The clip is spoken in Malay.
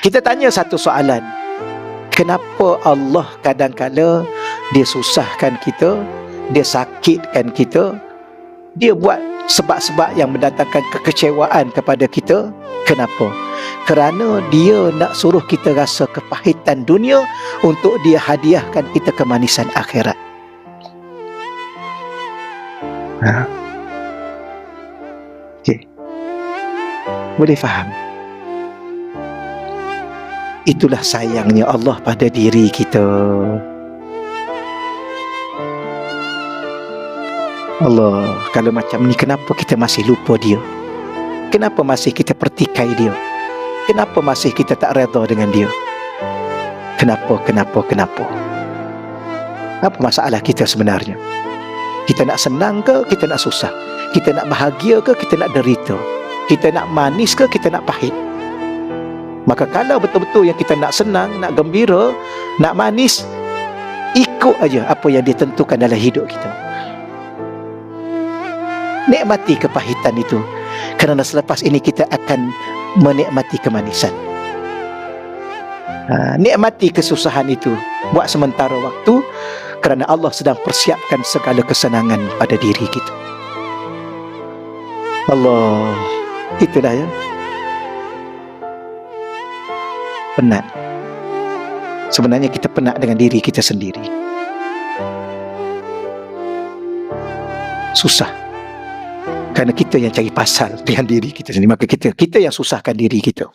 Kita tanya satu soalan. Kenapa Allah kadang-kala dia susahkan kita, dia sakitkan kita, dia buat sebab-sebab yang mendatangkan kekecewaan kepada kita? Kenapa? Kerana dia nak suruh kita rasa kepahitan dunia untuk dia hadiahkan kita kemanisan akhirat. Okay. Boleh faham? Itulah sayangnya Allah pada diri kita. Allah, kalau macam ni kenapa kita masih lupa dia? Kenapa masih kita pertikai dia? Kenapa masih kita tak redha dengan dia? Kenapa? Apa masalah kita sebenarnya? Kita nak senang ke? Kita nak susah? Kita nak bahagia ke? Kita nak derita? Kita nak manis ke? Kita nak pahit? Maka kalau betul-betul yang kita nak senang, nak gembira, nak manis, ikut aja apa yang ditentukan dalam hidup kita. Nikmati kepahitan itu, kerana selepas ini kita akan menikmati kemanisan. Nikmati kesusahan itu buat sementara waktu, kerana Allah sedang persiapkan segala kesenangan pada diri kita. Allah, itulah ya. Penat. Sebenarnya kita penat dengan diri kita sendiri. Susah. Kerana kita yang cari pasal dengan diri kita sendiri. Maka kita yang susahkan diri kita.